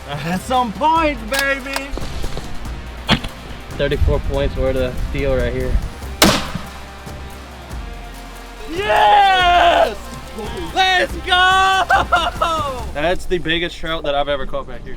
That's some points, baby. 34 points worth of steel right here. Yes! Let's go! That's the biggest trout that I've ever caught back here.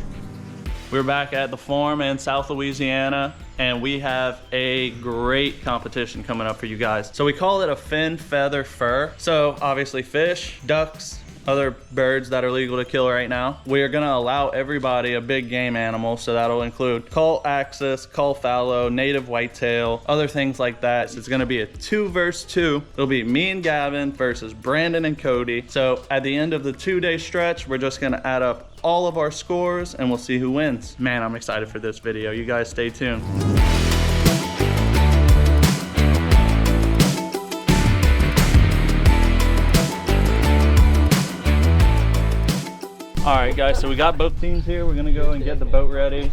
We're back at the farm in South Louisiana, and we have a great competition coming up for you guys. So we call it a fin, feather, fur. So obviously fish, ducks, other birds that are legal to kill right now. We are gonna allow everybody a big game animal, so that'll include cull axis, cull fallow, native whitetail, other things like that. So it's gonna be a 2 versus 2. It'll be me and Gavin versus Brandon and Cody. So at the end of the 2-day stretch, we're just gonna add up all of our scores and we'll see who wins. Man, I'm excited for this video. You guys stay tuned. All right, guys, so we got both teams here. We're gonna go and get the boat ready.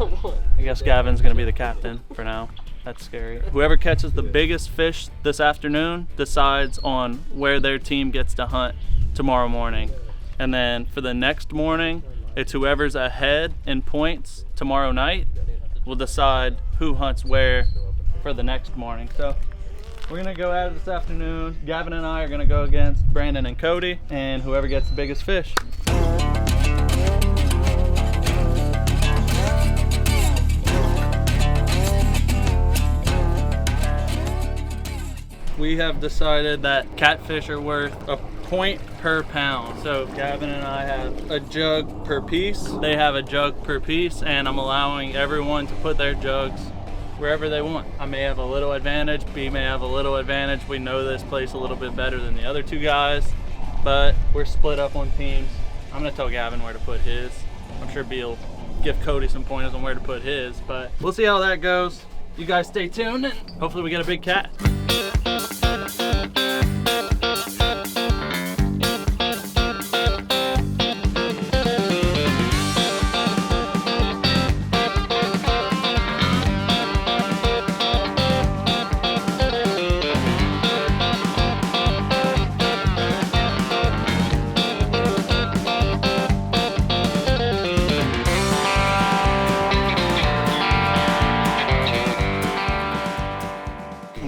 I guess Gavin's gonna be the captain for now. That's scary. Whoever catches the biggest fish this afternoon decides on where their team gets to hunt tomorrow morning. And then for the next morning, it's whoever's ahead in points tomorrow night will decide who hunts where for the next morning. So we're gonna go at it this afternoon. Gavin and I are gonna go against Brandon and Cody, and whoever gets the biggest fish. We have decided that catfish are worth a point per pound. So Gavin and I have a jug per piece. They have a jug per piece, and I'm allowing everyone to put their jugs wherever they want. I may have a little advantage, B may have a little advantage. We know this place a little bit better than the other two guys, but we're split up on teams. I'm gonna tell Gavin where to put his. I'm sure B will give Cody some pointers on where to put his, but we'll see how that goes. You guys stay tuned, and hopefully we get a big cat.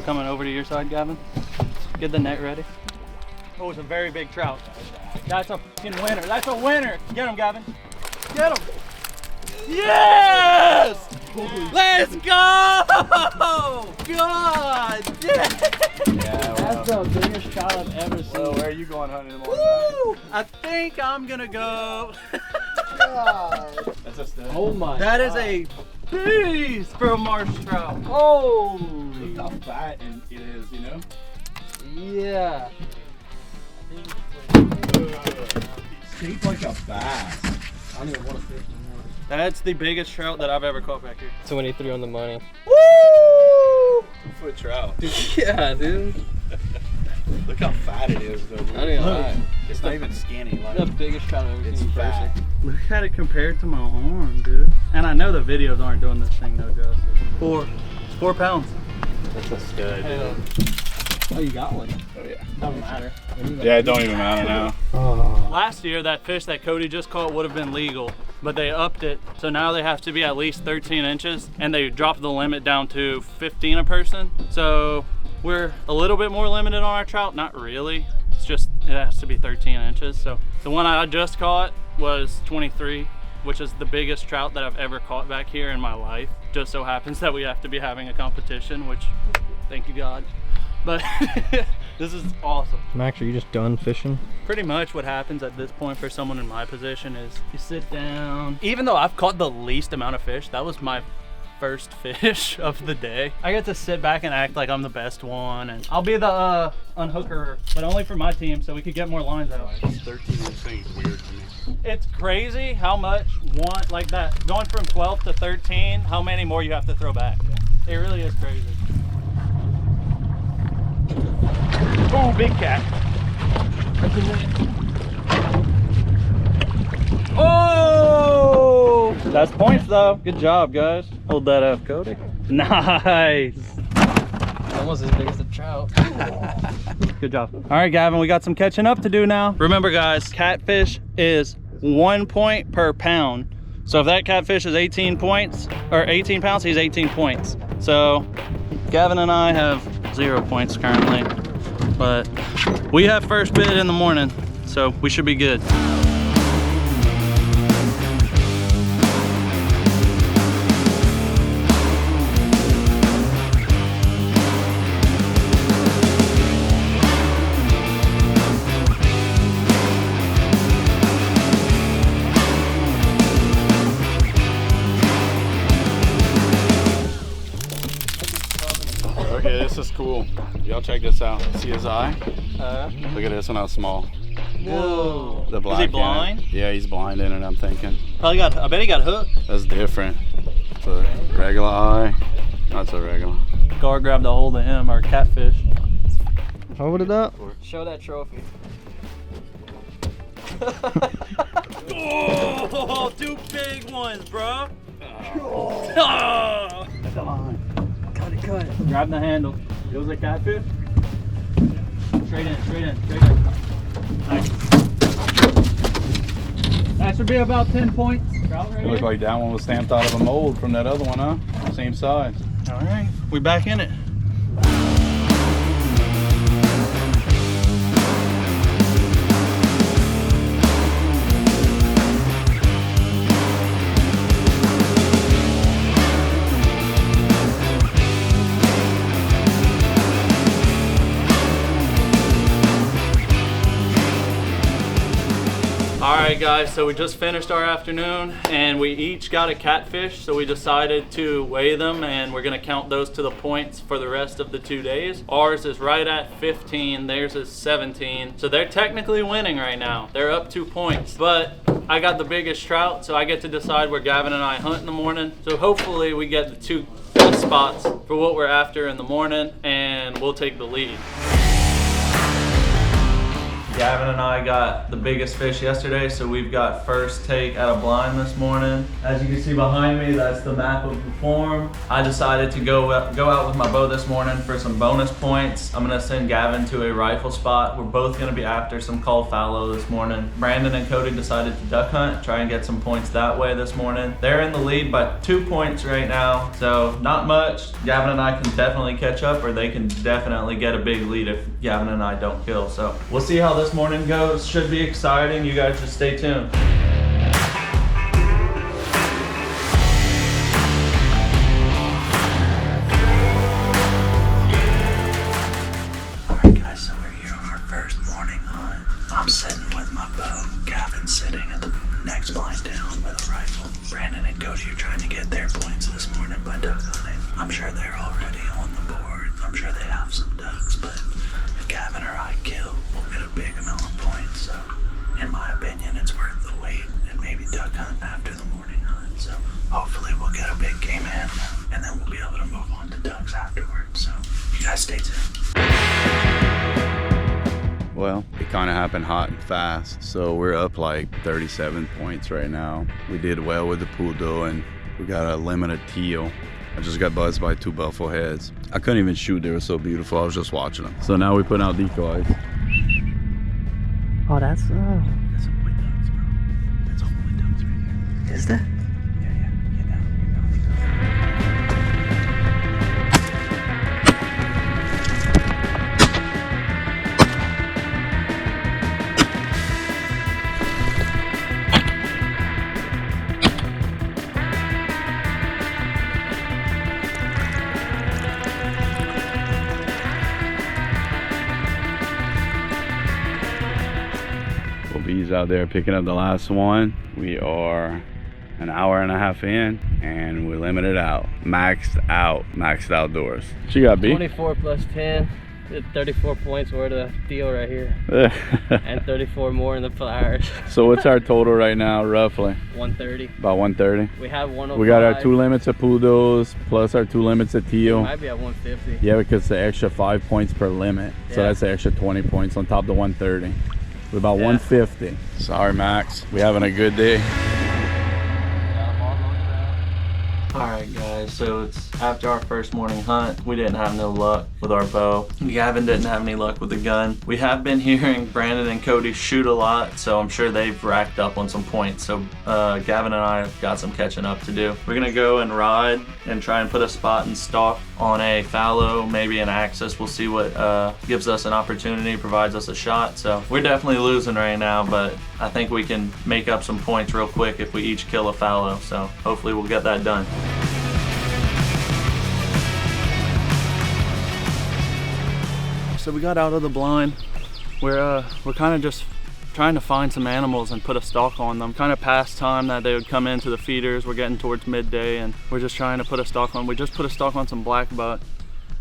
Coming over to your side, Gavin. Get the net ready. Oh, it's a very big trout. That's a fucking winner. That's a winner. Get him, Gavin. Get him. Yes! Let's go! God! Yeah! That's the biggest trout I've ever seen. Well, where are you going hunting in the morning? Woo! I think I'm gonna go. God. That's a stud. Oh my That God. is a beast for a marsh trout. Oh! Look how fat it is, you know? Yeah. Shaped like a bass. I don't even want to fish anymore. That's the biggest trout that I've ever caught back here. 23 on the money. Woo! 2-foot trout. Yeah, dude. Look how fat it is, though. Dude. I don't even lie. It's not even skinny. Like, The biggest trout I've ever it's seen in fat. person. Look at it compared to my arm, dude. And I know the videos aren't doing this thing no justice. It's 4 pounds. That's a stud, Hey, dude. oh, you got one. Oh, yeah. Doesn't matter. Yeah, it don't even matter now. Oh. Last year, that fish that Cody just caught would have been legal, but they upped it. So now they have to be at least 13 inches, and they dropped the limit down to 15 a person. So we're a little bit more limited on our trout. Not really. It's just, it has to be 13 inches. So the one I just caught was 23, which is the biggest trout that I've ever caught back here in my life. Just so happens that we have to be having a competition, which, thank you God. But this is awesome. Max, are you just done fishing? Pretty much what happens at this point for someone in my position is you sit down. Even though I've caught the least amount of fish, that was my first fish of the day. I get to sit back and act like I'm the best one, and I'll be the unhooker, but only for my team so we could get more lines out. 13-inch thing is weird to me. It's crazy how much one, like that, going from 12 to 13, how many more you have to throw back. It really is crazy. Oh, big cat. Oh! That's points though. Good job, guys. Hold that up, Cody. Nice. Almost as big as the trout. Good job. All right, Gavin, we got some catching up to do now. Remember, guys, catfish is 1 point per pound. So if that catfish is 18 points, or 18 pounds, he's 18 points. So Gavin and I have 0 points currently, but we have first bid in the morning, so we should be good. Okay, this is cool. Y'all check this out. See his eye? Look at this one, how small. Whoa. The black Is he blind? Yeah, he's blind in it, I'm thinking. Probably got, I bet he got hooked. That's different. It's a regular eye. Not so regular. Gar grabbed a hold of him, or catfish. Hold it up. Show that trophy. Oh, 2 big ones, bro. Oh. Come on. Cut it, cut it. Grab the handle. It was a catfish. Straight in, straight in, straight in. Nice. That should be about 10 points. Trout right It looked here. like that one was stamped out of a mold from that other one, huh? Same size. All right, we back in it. All right guys, so we just finished our afternoon and we each got a catfish, so we decided to weigh them and we're gonna count those to the points for the rest of the 2 days. Ours is right at 15, theirs is 17. So they're technically winning right now. They're up 2 points, but I got the biggest trout, so I get to decide where Gavin and I hunt in the morning. So hopefully we get the 2 best spots for what we're after in the morning and we'll take the lead. Gavin and I got the biggest fish yesterday, so we've got first take at a blind this morning. As you can see behind me, that's the map of the form. I decided to go out with my bow this morning for some bonus points. I'm gonna send Gavin to a rifle spot. We're both gonna be after some cull fallow this morning. Brandon and Cody decided to duck hunt, try and get some points that way this morning. They're in the lead by 2 points right now, so not much. Gavin and I can definitely catch up, or they can definitely get a big lead if Gavin and I don't kill. So we'll see how this morning goes. Should be exciting. You guys just stay tuned. Alright guys, so we're here on our first morning hunt. I'm sitting with my bow. Gavin's sitting at the next blind down with a rifle. Brandon and Cody are trying to get their points this morning by duck hunting. I'm sure they're already on the board. I'm sure they have some ducks, but if Gavin or I kill, we'll get a big amount of points. So in my opinion, it's worth the wait and maybe duck hunt after the morning hunt. So hopefully we'll get a big game in and then we'll be able to move on to ducks afterwards. So you guys stay tuned. Well, it kind of happened hot and fast, so we're up like 37 points right now. We did well with the poodle and we got a limited teal. I just got buzzed by 2 buffalo heads. I couldn't even shoot, they were so beautiful, I was just watching them. So now we put out decoys. Oh, that's That's some white ducks, bro. That's all white ducks right here. Is that? Yeah, get down, Bees out there picking up the last one. We are an hour and a half in and we limited out. Maxed outdoors. What you got, B? 24 plus 10. 34 points worth of deal right here. And 34 more in the pliers. So what's our total right now, roughly? 130. About 130. We have 105. We got our 2 limits of poodles plus our 2 limits of teal. Might be at 150. Yeah, because the extra 5 points per limit. So Yeah. that's the extra 20 points on top of the 130. We're about 150. Sorry, Max. We having a good day. All right guys, so it's after our first morning hunt. We didn't have no luck with our bow. Gavin didn't have any luck with the gun. We have been hearing Brandon and Cody shoot a lot, so I'm sure they've racked up on some points. So Gavin and I have got some catching up to do. We're gonna go and ride and try and put a spot and stalk on a fallow, maybe an axis. We'll see what gives us an opportunity, provides us a shot. So we're definitely losing right now, but I think we can make up some points real quick if we each kill a fallow. So hopefully we'll get that done. So we got out of the blind. We're kind of just trying to find some animals and put a stalk on them. Kind of past time that they would come into the feeders. We're getting towards midday and we're just trying to put a stalk on. We just put a stalk on some black buck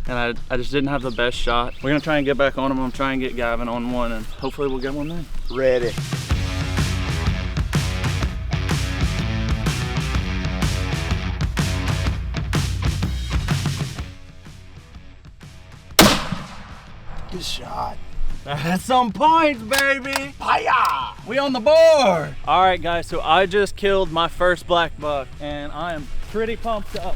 and I just didn't have the best shot. We're gonna try and get back on them. I'm trying to get Gavin on one and hopefully we'll get one then. Ready. Good shot. That's some points, baby. Hiya! We on the board. All right, guys, so I just killed my first black buck and I am pretty pumped up.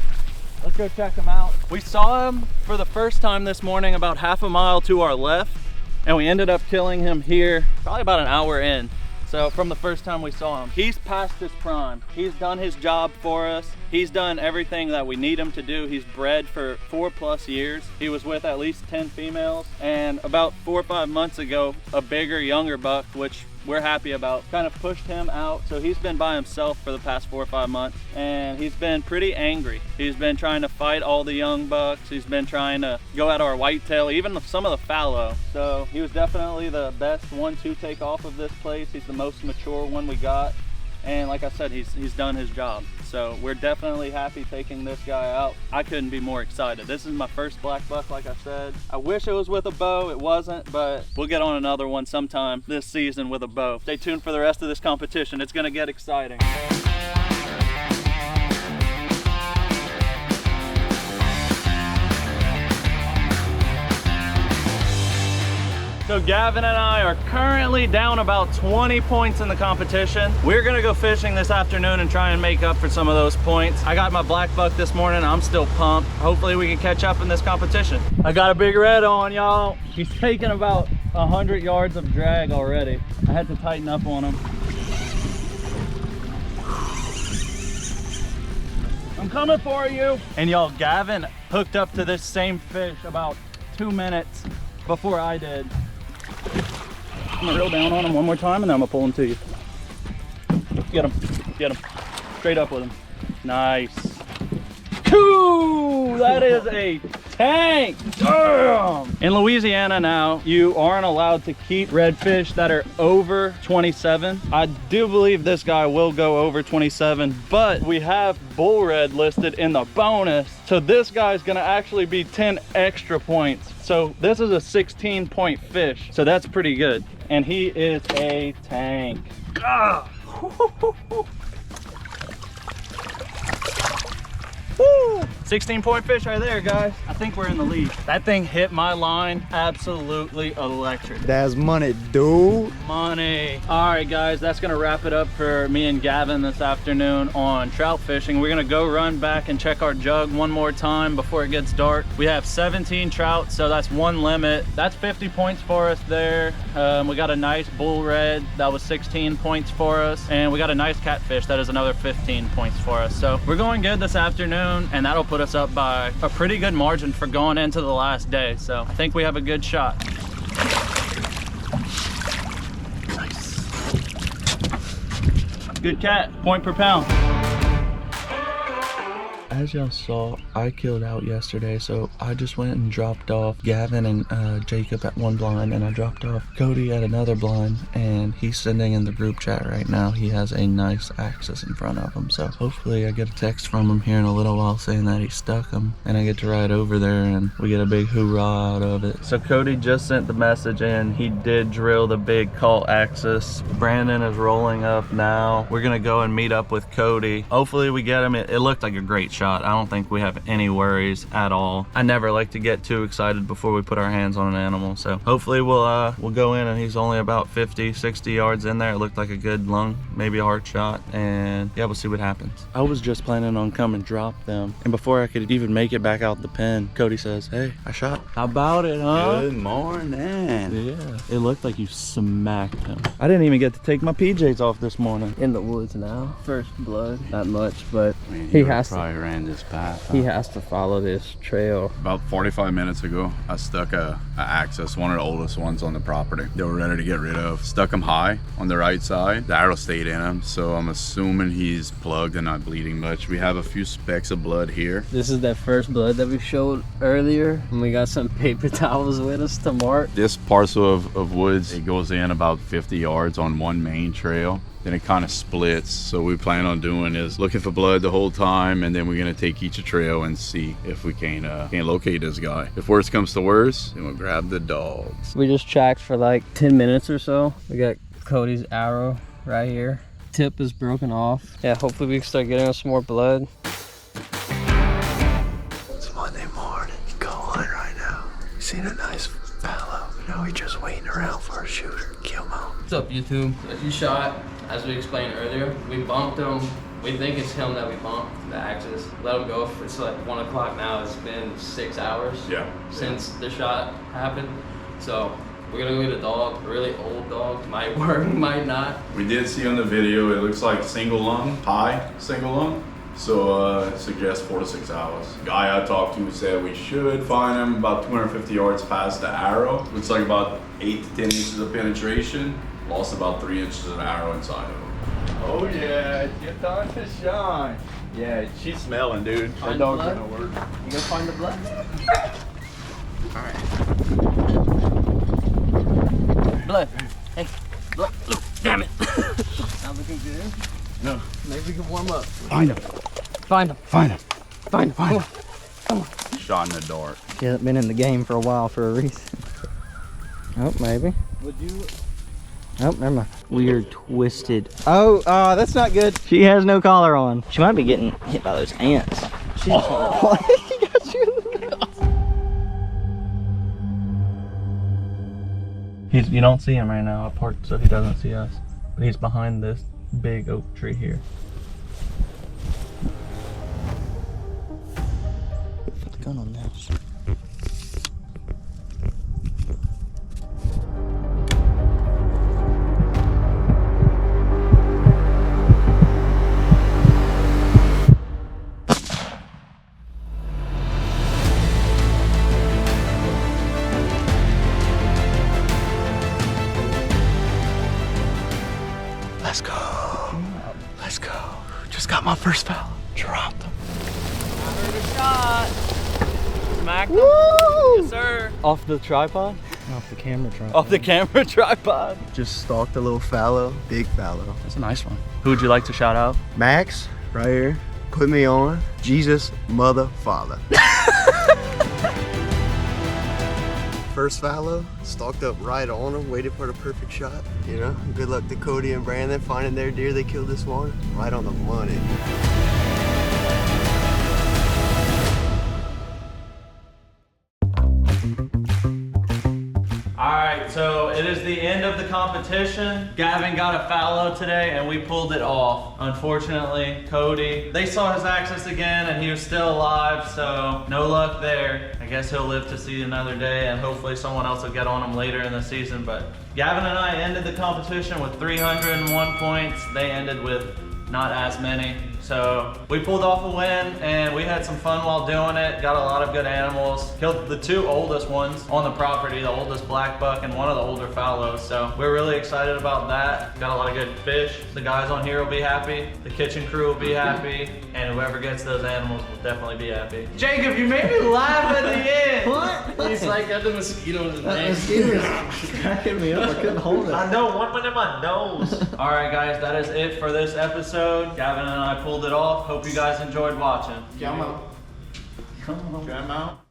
Let's go check him out. We saw him for the first time this morning about half a mile to our left and we ended up killing him here probably about an hour in. So from the first time we saw him, he's past his prime. He's done his job for us. He's done everything that we need him to do. He's bred for 4+ years. He was with at least 10 females. And about 4 or 5 months ago, a bigger, younger buck, which we're happy about, kind of pushed him out. So he's been by himself for the past 4 or 5 months and he's been pretty angry. He's been trying to fight all the young bucks. He's been trying to go at our whitetail, even some of the fallow. So he was definitely the best one to take off of this place. He's the most mature one we got. And like I said, he's done his job. So we're definitely happy taking this guy out. I couldn't be more excited. This is my first black buck, like I said. I wish it was with a bow, it wasn't, but we'll get on another one sometime this season with a bow. Stay tuned for the rest of this competition. It's gonna get exciting. So Gavin and I are currently down about 20 points in the competition. We're gonna go fishing this afternoon and try and make up for some of those points. I got my black buck this morning. I'm still pumped. Hopefully we can catch up in this competition. I got a big red on, y'all. He's taking about 100 yards of drag already. I had to tighten up on him. I'm coming for you. And y'all, Gavin hooked up to this same fish about 2 minutes before I did. I'm gonna reel down on him one more time and then I'm gonna pull him to you. Get him, straight up with him. Nice. Ooh, that is a tank. Damn. In Louisiana now, you aren't allowed to keep redfish that are over 27. I do believe this guy will go over 27, but we have bull red listed in the bonus. So this guy's gonna actually be 10 extra points. So this is a 16-point fish. So that's pretty good. And he is a tank. Ah. Woo! 16-point fish right there, guys. I think we're in the lead. That thing hit my line absolutely electric. That's money, dude. Money. All right, guys, that's gonna wrap it up for me and Gavin this afternoon on trout fishing. We're gonna go run back and check our jug one more time before it gets dark. We have 17 trout, so that's one limit. That's 50 points for us there. We got a nice bull red. That was 16 points for us. And we got a nice catfish. That is another 15 points for us. So we're going good this afternoon, and that'll put us up by a pretty good margin for going into the last day. So I think we have a good shot. Nice. Good cat, point per pound. As y'all saw, I killed out yesterday, so I just went and dropped off Gavin and Jacob at one blind, and I dropped off Cody at another blind, and he's sending in the group chat right now. He has a nice axis in front of him, so hopefully I get a text from him here in a little while saying that he stuck him, and I get to ride over there and we get a big hoorah out of it. So Cody just sent the message in. He did drill the big call axis. Brandon is rolling up now. We're gonna go and meet up with Cody. Hopefully we get him. It looked like a great shot. shot. I don't think we have any worries at all. I never like to get too excited before we put our hands on an animal. So hopefully we'll go in and he's only about 50, 60 yards in there. It looked like a good lung, maybe a hard shot, and yeah, we'll see what happens. I was just planning on coming drop them, and before I could even make it back out the pen, Cody says, hey, I shot. How about it, huh? Good morning. Yeah, it looked like you smacked him. I didn't even get to take my PJs off this morning. In the woods now. First blood. Not much, but I mean, he has to. probably ran this path. He has to follow this trail. About 45 minutes ago, I stuck a Axis, one of the oldest ones on the property. They were ready to get rid of. Stuck him high on the right side. The arrow stayed in him, so I'm assuming he's plugged and not bleeding much. We have a few specks of blood here. This is that first blood that we showed earlier, and we got some paper towels with us to mark. This parcel of woods, it goes in about 50 yards on one main trail. Then it kind of splits. So what we plan on doing is looking for blood the whole time, and then we're gonna take each trail and see if we can locate this guy. If worst comes to worst, then we'll grab the dogs. We just tracked for like 10 minutes or so. We got Cody's arrow right here. Tip is broken off. Yeah, hopefully we can start getting us some more blood. It's Monday morning. Go on right now. Seen a nice fellow. Now we're just waiting around for a shooter. Kill him out. What's up, YouTube? If you shot, as we explained earlier, we bumped him. We think it's him that we bumped, the Axis. Let him go. It's like 1 o'clock now. It's been 6 hours since the shot happened. So we're gonna go get a dog, a really old dog. Might work, might not. We did see on the video, it looks like single lung, high single lung. So it suggests 4 to 6 hours. Guy I talked to said we should find him about 250 yards past the arrow. Looks like about 8 to 10 inches of penetration. Lost about 3 inches of arrow inside of him. Oh yeah, it's your time to shine. Yeah, she's smelling, dude. That dog's gonna work. You gonna find the blood? Alright. Blood. Hey, blood. Look, damn it. Not looking good. No. Maybe we can warm up. Find him. Find him. Find him. Find him. Find him. Come on. Shot in the dark. She hasn't been in the game for a while for a reason. Oh, maybe. Would you? Oh, never mind. Weird, twisted. Oh, that's not good. She has no collar on. She might be getting hit by those ants. She just he got you in the nose. You don't see him right now. I parked so he doesn't see us. But he's behind this big oak tree here. Put the gun on this. Let's go. Let's go. Just got my first foul. Dropped him. I heard a shot. Smacked him. Yes, sir. Off the tripod? Off the camera tripod. Off the camera tripod. Just stalked a little fallow. Big fallow. That's a nice one. Who would you like to shout out? Max, right here. Put me on. Jesus, mother, father. First fallow, stalked up right on him, waited for the perfect shot. You know, good luck to Cody and Brandon finding their deer they killed this morning. Right on the money. Alright, so it is the end of the competition. Gavin got a fallow today and we pulled it off. Unfortunately, Cody, they saw his Axis again and he was still alive, so no luck there. I guess he'll live to see another day and hopefully someone else will get on him later in the season. But Gavin and I ended the competition with 301 points. They ended with not as many. So we pulled off a win and we had some fun while doing it. Got a lot of good animals. Killed the 2 oldest ones on the property, the oldest black buck and one of the older fallows. So we're really excited about that. Got a lot of good fish. The guys on here will be happy. The kitchen crew will be happy. And whoever gets those animals will definitely be happy. Jacob, you made me laugh at the end. What? He's like got the mosquito in his That name. mosquito was cracking me up. I couldn't hold it. I know, one went in my nose. All right, guys, that is it for this episode. Gavin and I pulled it off. Hope you guys enjoyed watching. Come on. Come on. Come out.